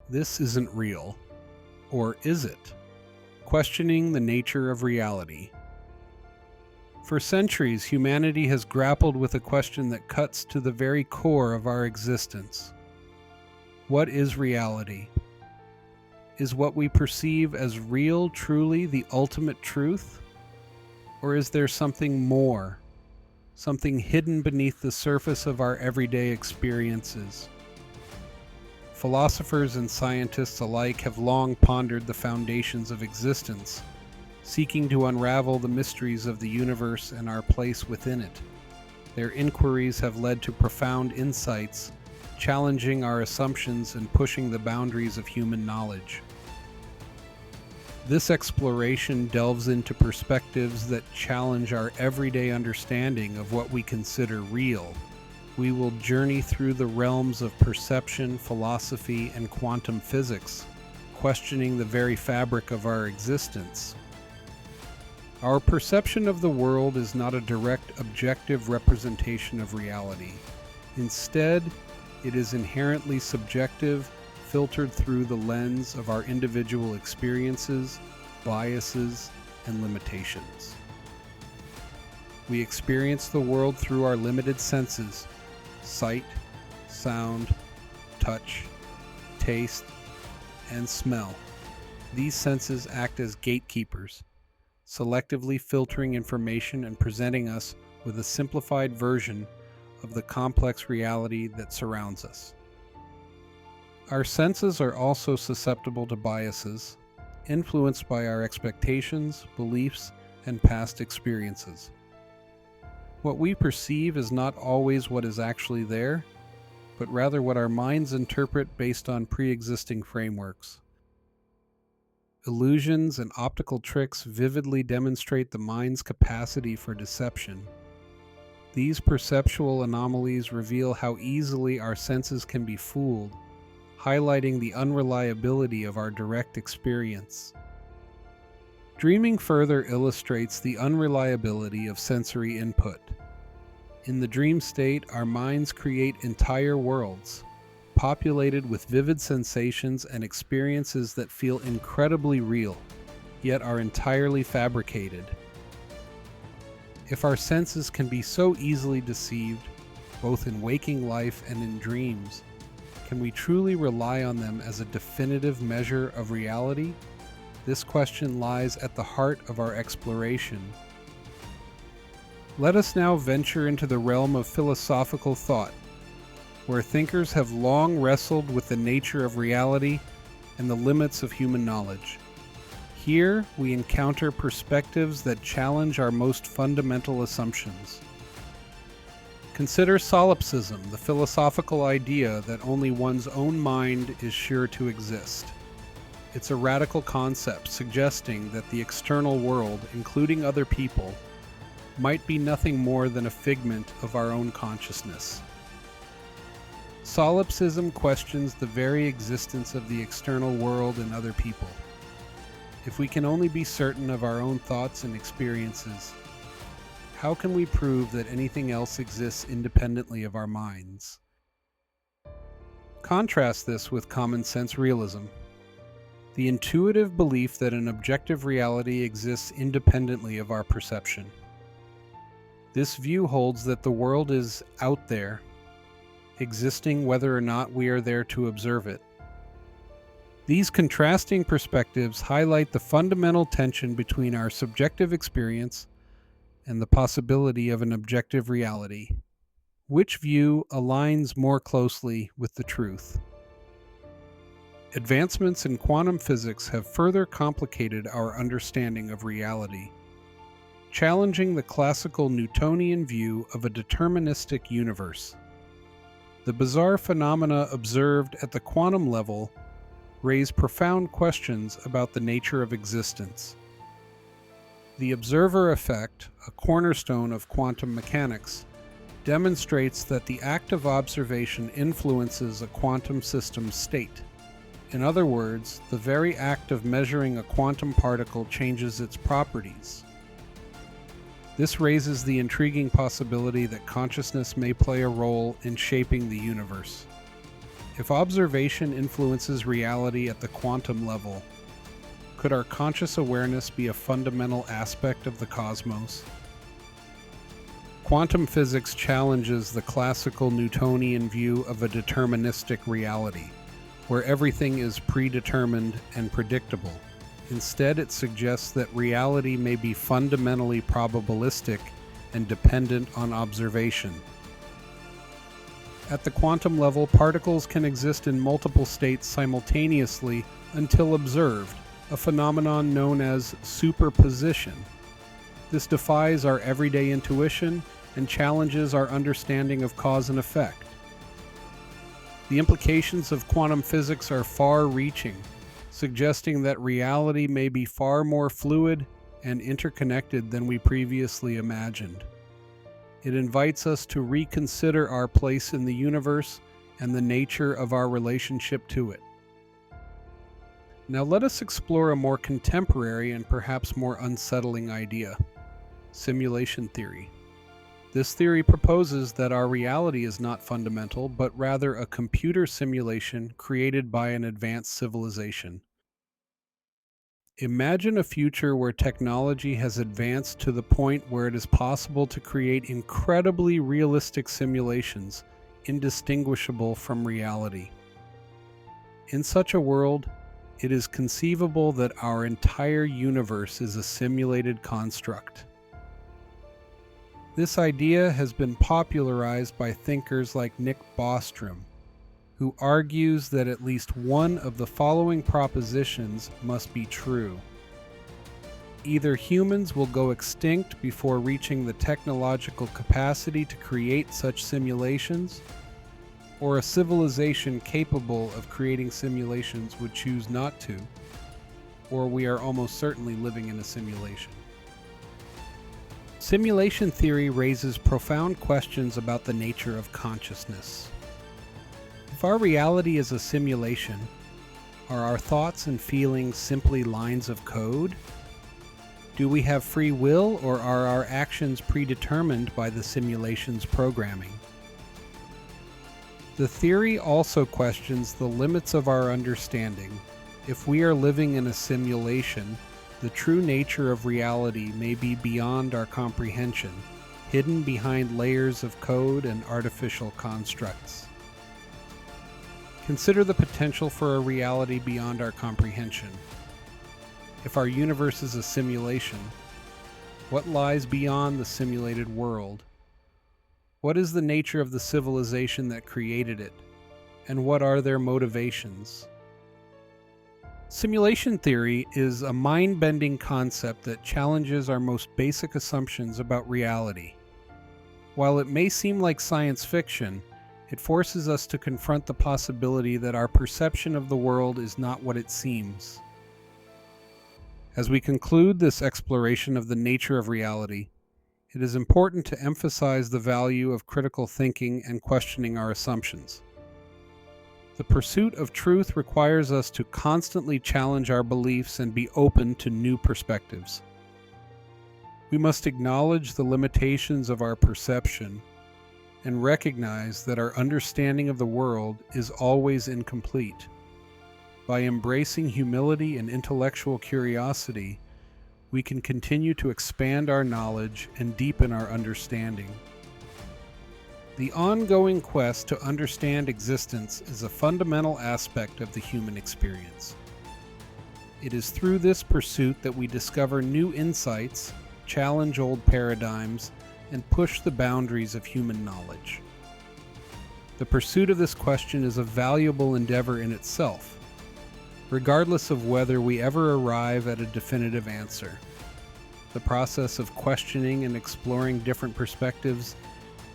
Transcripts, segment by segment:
This isn't real. Or is it? Questioning the nature of reality. For centuries, humanity has grappled with a question that cuts to the very core of our existence. What is reality? Is what we perceive as real truly the ultimate truth? Or is there something more, something hidden beneath the surface of our everyday experiences? Philosophers and scientists alike have long pondered the foundations of existence, seeking to unravel the mysteries of the universe and our place within it. Their inquiries have led to profound insights, challenging our assumptions and pushing the boundaries of human knowledge. This exploration delves into perspectives that challenge our everyday understanding of what we consider real. We will journey through the realms of perception, philosophy, and quantum physics, questioning the very fabric of our existence. Our perception of the world is not a direct, objective representation of reality. Instead, it is inherently subjective, filtered through the lens of our individual experiences, biases, and limitations. We experience the world through our limited senses: sight, sound, touch, taste, and smell. These senses act as gatekeepers, selectively filtering information and presenting us with a simplified version of the complex reality that surrounds us. Our senses are also susceptible to biases, influenced by our expectations, beliefs, and past experiences. What we perceive is not always what is actually there, but rather what our minds interpret based on pre-existing frameworks. Illusions and optical tricks vividly demonstrate the mind's capacity for deception. These perceptual anomalies reveal how easily our senses can be fooled, highlighting the unreliability of our direct experience. Dreaming further illustrates the unreliability of sensory input. In the dream state, our minds create entire worlds, populated with vivid sensations and experiences that feel incredibly real, yet are entirely fabricated. If our senses can be so easily deceived, both in waking life and in dreams, can we truly rely on them as a definitive measure of reality? This question lies at the heart of our exploration. Let us now venture into the realm of philosophical thought, where thinkers have long wrestled with the nature of reality and the limits of human knowledge. Here, we encounter perspectives that challenge our most fundamental assumptions. Consider solipsism, the philosophical idea that only one's own mind is sure to exist. It's a radical concept suggesting that the external world, including other people, might be nothing more than a figment of our own consciousness. Solipsism questions the very existence of the external world and other people. If we can only be certain of our own thoughts and experiences, how can we prove that anything else exists independently of our minds? Contrast this with common sense realism, the intuitive belief that an objective reality exists independently of our perception. This view holds that the world is out there, existing whether or not we are there to observe it. These contrasting perspectives highlight the fundamental tension between our subjective experience and the possibility of an objective reality. Which view aligns more closely with the truth? Advancements in quantum physics have further complicated our understanding of reality, challenging the classical Newtonian view of a deterministic universe. The bizarre phenomena observed at the quantum level raise profound questions about the nature of existence. The observer effect, a cornerstone of quantum mechanics, demonstrates that the act of observation influences a quantum system's state. In other words, the very act of measuring a quantum particle changes its properties. This raises the intriguing possibility that consciousness may play a role in shaping the universe. If observation influences reality at the quantum level, could our conscious awareness be a fundamental aspect of the cosmos? Quantum physics challenges the classical Newtonian view of a deterministic reality, where everything is predetermined and predictable. Instead, it suggests that reality may be fundamentally probabilistic and dependent on observation. At the quantum level, particles can exist in multiple states simultaneously until observed, a phenomenon known as superposition. This defies our everyday intuition and challenges our understanding of cause and effect. The implications of quantum physics are far-reaching, suggesting that reality may be far more fluid and interconnected than we previously imagined. It invites us to reconsider our place in the universe and the nature of our relationship to it. Now let us explore a more contemporary and perhaps more unsettling idea: simulation theory. This theory proposes that our reality is not fundamental, but rather a computer simulation created by an advanced civilization. Imagine a future where technology has advanced to the point where it is possible to create incredibly realistic simulations, indistinguishable from reality. In such a world, it is conceivable that our entire universe is a simulated construct. This idea has been popularized by thinkers like Nick Bostrom, who argues that at least one of the following propositions must be true. Either humans will go extinct before reaching the technological capacity to create such simulations, or a civilization capable of creating simulations would choose not to, or we are almost certainly living in a simulation. Simulation theory raises profound questions about the nature of consciousness. If our reality is a simulation, are our thoughts and feelings simply lines of code? Do we have free will, or are our actions predetermined by the simulation's programming? The theory also questions the limits of our understanding. If we are living in a simulation, the true nature of reality may be beyond our comprehension, hidden behind layers of code and artificial constructs. Consider the potential for a reality beyond our comprehension. If our universe is a simulation, what lies beyond the simulated world? What is the nature of the civilization that created it, and what are their motivations? Simulation theory is a mind-bending concept that challenges our most basic assumptions about reality. While it may seem like science fiction, it forces us to confront the possibility that our perception of the world is not what it seems. As we conclude this exploration of the nature of reality, it is important to emphasize the value of critical thinking and questioning our assumptions. The pursuit of truth requires us to constantly challenge our beliefs and be open to new perspectives. We must acknowledge the limitations of our perception and recognize that our understanding of the world is always incomplete. By embracing humility and intellectual curiosity, we can continue to expand our knowledge and deepen our understanding. The ongoing quest to understand existence is a fundamental aspect of the human experience. It is through this pursuit that we discover new insights, challenge old paradigms, and push the boundaries of human knowledge. The pursuit of this question is a valuable endeavor in itself, regardless of whether we ever arrive at a definitive answer. The process of questioning and exploring different perspectives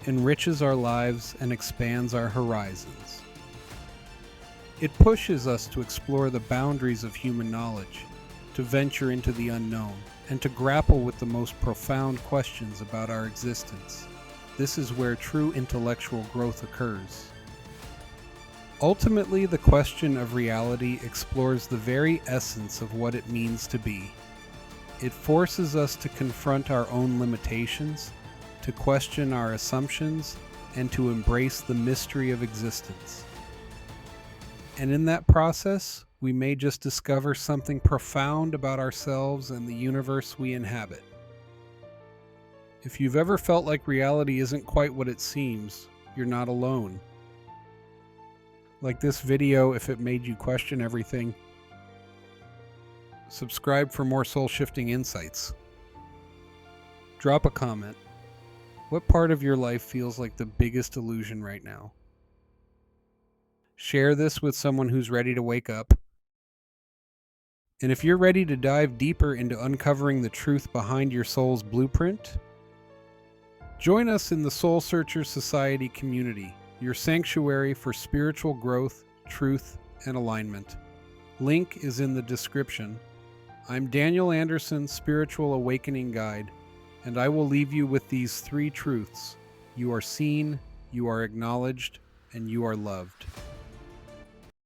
enriches our lives and expands our horizons. It pushes us to explore the boundaries of human knowledge, to venture into the unknown, and to grapple with the most profound questions about our existence. This is where true intellectual growth occurs. Ultimately, the question of reality explores the very essence of what it means to be. It forces us to confront our own limitations, to question our assumptions, and to embrace the mystery of existence. And in that process, we may just discover something profound about ourselves and the universe we inhabit. If you've ever felt like reality isn't quite what it seems, you're not alone. Like this video if it made you question everything. Subscribe for more soul-shifting insights. Drop a comment. What part of your life feels like the biggest illusion right now? Share this with someone who's ready to wake up. And if you're ready to dive deeper into uncovering the truth behind your soul's blueprint, join us in the Soul Searchers Society community, your sanctuary for spiritual growth, truth, and alignment. Link is in the description. I'm Daniel Anderson, Spiritual Awakening Guide, and I will leave you with these 3 truths. You are seen, you are acknowledged, and you are loved.